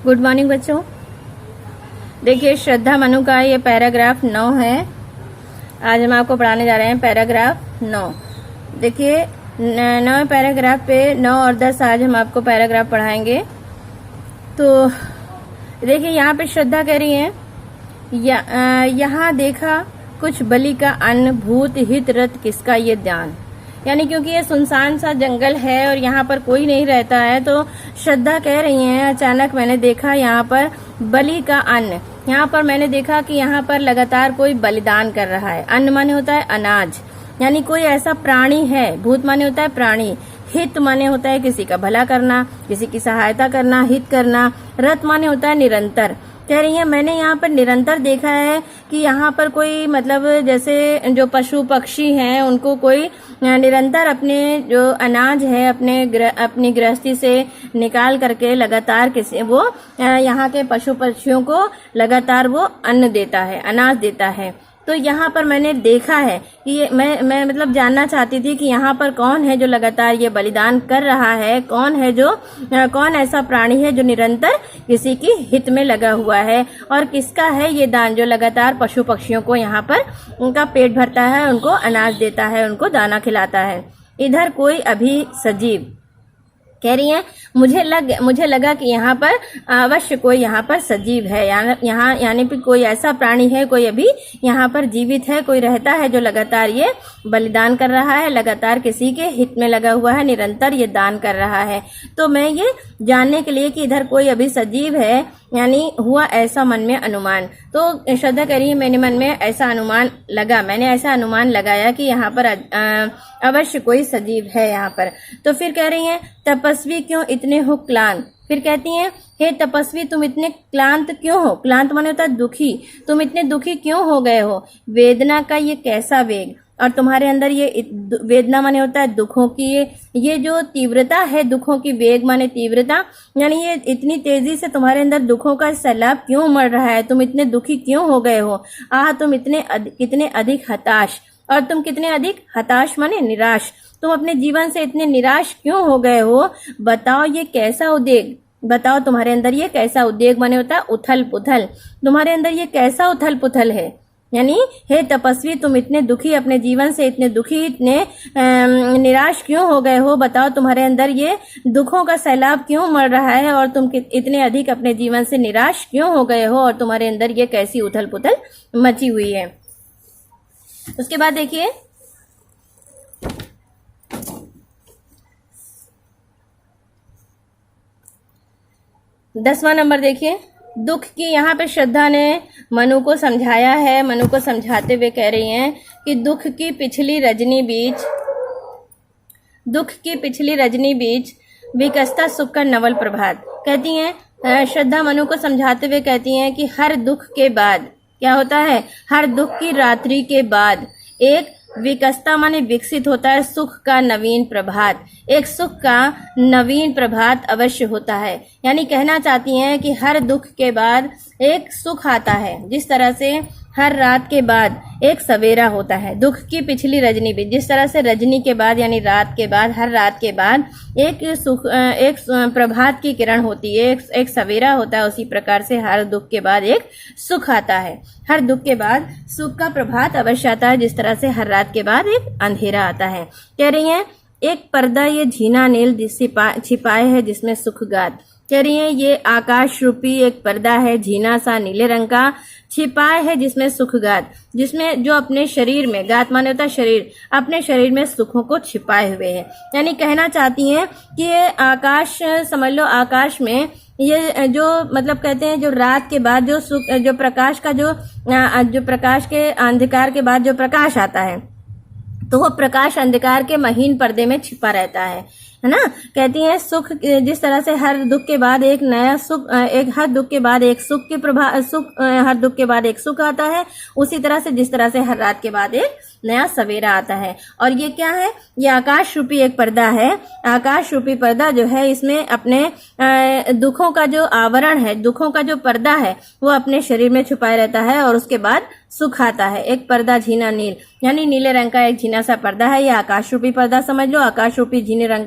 Good morning बच्चों। देखिए श्रद्धा मनु का ये पैराग्राफ 9 है। आज हम आपको पढ़ाने जा रहे हैं पैराग्राफ 9। देखिए 9 पैराग्राफ पे 9 और 10 आज हम आपको पैराग्राफ पढ़ाएंगे। तो देखिए यहाँ पे श्रद्धा कह रही है यहाँ देखा कुछ बलि का अन्न भूत हित रत किसका ये ध्यान। यानी क्योंकि ये सुनसान सा जंगल है और यहाँ पर कोई नहीं रहता है, तो श्रद्धा कह रही हैं अचानक मैंने देखा यहाँ पर बलि का अन्न। यहाँ पर मैंने देखा कि यहाँ पर लगातार कोई बलिदान कर रहा है। अन्न माने होता है अनाज, यानी कोई ऐसा प्राणी है। भूत माने होता है प्राणी, हित माने होता है किसी का भला करना, किसी की सहायता करना, हित करना। रत माने होता है निरंतर। कह रही है मैंने यहाँ पर निरंतर देखा है कि यहाँ पर कोई मतलब जैसे जो पशु पक्षी हैं उनको कोई निरंतर अपने जो अनाज है अपनी गृहस्थी से निकाल करके लगातार किसी वो यहाँ के पशु पक्षियों को लगातार वो अन्न देता है, अनाज देता है। तो यहाँ पर मैंने देखा है कि ये मैं मतलब जानना चाहती थी कि यहाँ पर कौन है जो लगातार ये बलिदान कर रहा है, कौन ऐसा प्राणी है जो निरंतर किसी की हित में लगा हुआ है, और किसका है ये दान जो लगातार पशु पक्षियों को यहाँ पर उनका पेट भरता है, उनको अनाज देता है, उनको दाना खिलाता है। इधर कोई अभी सजीव। कह रही है मुझे लगा कि यहाँ पर अवश्य कोई यहाँ पर सजीव है, यहाँ यानी कि कोई ऐसा प्राणी है, कोई अभी यहाँ पर जीवित है, कोई रहता है जो लगातार ये बलिदान कर रहा है, लगातार किसी के हित में लगा हुआ है, निरंतर ये दान कर रहा है। तो मैं ये जानने के लिए कि इधर कोई अभी सजीव है, यानी हुआ ऐसा मन में अनुमान। तो श्रद्धा कह रही है मैंने मन में ऐसा अनुमान लगा, मैंने ऐसा अनुमान लगाया कि यहाँ पर अवश्य कोई सजीव है यहाँ पर। तो फिर कह रही है तपस्वी क्यों इतने हो क्लांत। फिर कहती हैं हे तपस्वी तुम इतने क्लांत क्यों हो। क्लांत माने होता है दुखी। तुम इतने दुखी क्यों हो गए हो। वेदना का ये कैसा वेग, और तुम्हारे अंदर ये वेदना माने होता है दुखों की ये जो तीव्रता है, दुखों की वेग माने तीव्रता, यानी ये इतनी तेजी से तुम्हारे अंदर दुखों का सैलाब क्यों मर रहा है, तुम इतने दुखी क्यों हो गए हो। तुम कितने अधिक हताश, और तुम कितने अधिक हताश माने निराश, तुम अपने जीवन से इतने निराश क्यों हो गए हो। बताओ ये कैसा उद्वेग, बताओ तुम्हारे अंदर ये कैसा उद्वेग माने होता है उथल पुथल, तुम्हारे अंदर ये कैसा उथल पुथल है। यानी हे तपस्वी तुम इतने दुखी, अपने जीवन से इतने दुखी, इतने निराश क्यों हो गए हो। बताओ तुम्हारे अंदर ये दुखों का सैलाब क्यों मर रहा है, और तुम इतने अधिक अपने जीवन से निराश क्यों हो गए हो, और तुम्हारे अंदर ये कैसी उथल पुथल मची हुई है। उसके बाद देखिए 10वां नंबर देखिए। दुख की यहाँ पे श्रद्धा ने मनु को समझाया है। मनु को समझाते हुए कह रही हैं कि दुख की पिछली रजनी बीच विकसता सुख का नवल प्रभात। कहती हैं श्रद्धा मनु को समझाते हुए कहती हैं कि हर दुख के बाद क्या होता है, हर दुख की रात्रि के बाद एक विकसता माने विकसित होता है सुख का नवीन प्रभात। एक सुख का नवीन प्रभात अवश्य होता है। यानी कहना चाहती हैं कि हर दुख के बाद एक सुख आता है, जिस तरह से हर रात के बाद एक सवेरा होता है। दुख की पिछली रजनी भी, जिस तरह से रजनी के बाद यानी रात के बाद, हर रात के बाद एक प्रभात की किरण होती है, एक सवेरा होता है। उसी प्रकार से हर दुख के बाद एक सुख आता है। हर दुख के बाद सुख का प्रभात अवश्य आता है, जिस तरह से हर रात के बाद एक अंधेरा आता है। कह रही है एक पर्दा ये झीना नील छिपाए है जिसमें सुख गात। कह रही है ये आकाश रूपी एक पर्दा है, झीना सा नीले रंग का, छिपाए है जिसमें सुख गात, जिसमें जो अपने शरीर में, गात माने होता है शरीर, अपने शरीर में सुखों को छिपाए हुए है। यानी कहना चाहती हैं कि ये आकाश समझ लो, आकाश में ये जो मतलब कहते हैं जो रात के बाद जो सुख, जो प्रकाश का जो प्रकाश के अंधकार के बाद जो प्रकाश आता है, तो वो प्रकाश अंधकार के महीन पर्दे में छिपा रहता है ना। कहती हैं सुख, जिस तरह से हर दुख के बाद एक नया सुख, हर दुख के बाद एक सुख की हर दुख के बाद एक सुख आता है, उसी तरह से जिस तरह से हर रात के बाद एक नया सवेरा आता है। और ये क्या है, ये आकाश रूपी एक पर्दा है। आकाश रूपी पर्दा जो है, इसमें अपने दुखों का जो आवरण है, दुखों का जो पर्दा है, वो अपने शरीर में छुपाए रहता है, और उसके बाद सुख आता है। एक पर्दा झीना नील, यानी नीले रंग का एक झीना सा पर्दा है, यह आकाश रूपी पर्दा समझ लो। आकाश रूपी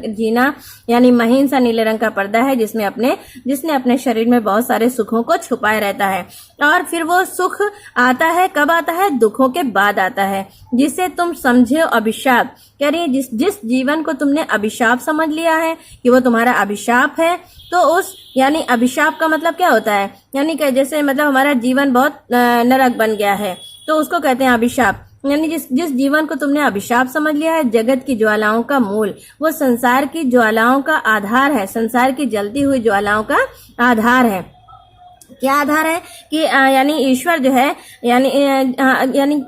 झीना यानी महीन सा नीले रंग का पर्दा है जिसने अपने शरीर में बहुत सारे सुखों को छुपाए रहता है। और फिर वो सुख आता है, कब आता है? दुखों के बाद आता है, जिसे तुम समझे अभिशाप। कह रही है जिस जीवन को तुमने अभिशाप समझ लिया है कि वो तुम्हारा अभिशाप है, तो उस यानी अभिशाप का मतलब क्या होता है? यानी कि जैसे मतलब हमारा जीवन बहुत नरक बन गया है, तो उसको कहते हैं अभिशाप। यानी जिस जीवन को तुमने अभिशाप समझ लिया है, जगत की ज्वालाओं का मूल, वो संसार की ज्वालाओं का आधार है, संसार की जलती हुई ज्वालाओं का आधार है। क्या आधार है? कि यानी ईश्वर जो है, यानी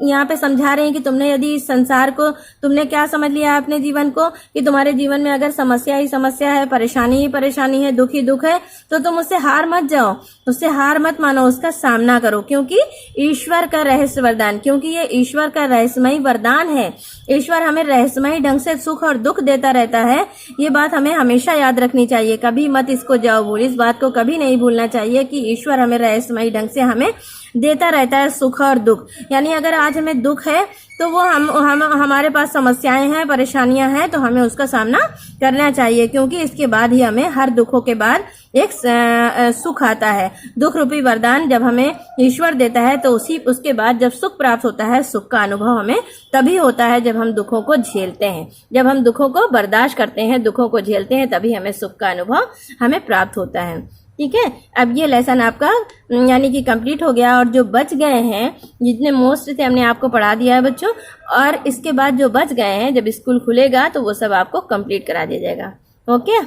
यहाँ पे समझा रहे हैं कि तुमने यदि इस संसार को तुमने क्या समझ लिया है अपने जीवन को, कि तुम्हारे जीवन में अगर समस्या ही समस्या है, परेशानी ही परेशानी है, दुख ही दुख है, तो तुम उससे हार मत जाओ, उससे हार मत मानो, उसका सामना करो, क्योंकि ईश्वर का रहस्य वरदान, क्योंकि ये ईश्वर का रहस्यमयी वरदान है। ईश्वर हमें रहस्यमयी ढंग से सुख और दुख देता रहता है। ये बात हमें हमेशा याद रखनी चाहिए, कभी मत इसको जाओ भूल, इस बात को कभी नहीं भूलना चाहिए कि ईश्वर हमें रहस्यमयी ढंग से हमें देता रहता है सुख और दुख। यानी अगर आज हमें दुख है तो वो हमारे पास समस्याएं हैं, परेशानियां हैं, तो हमें उसका सामना करना चाहिए, क्योंकि इसके बाद ही हमें हर दुखों के बाद एक सुख आता है। दुख रूपी वरदान जब हमें ईश्वर देता है तो उसके बाद जब सुख प्राप्त होता है, सुख का अनुभव हमें तभी होता है जब हम दुखों को झेलते हैं, जब हम दुखों को बर्दाश्त करते हैं, दुखों को झेलते हैं, तभी हमें सुख का अनुभव हमें प्राप्त होता है। ठीक है, अब ये लेसन आपका यानी कि कंप्लीट हो गया, और जो बच गए हैं, जितने मोस्ट थे हमने आपको पढ़ा दिया है बच्चों, और इसके बाद जो बच गए हैं जब स्कूल खुलेगा तो वो सब आपको कंप्लीट करा दिया जाएगा। ओके।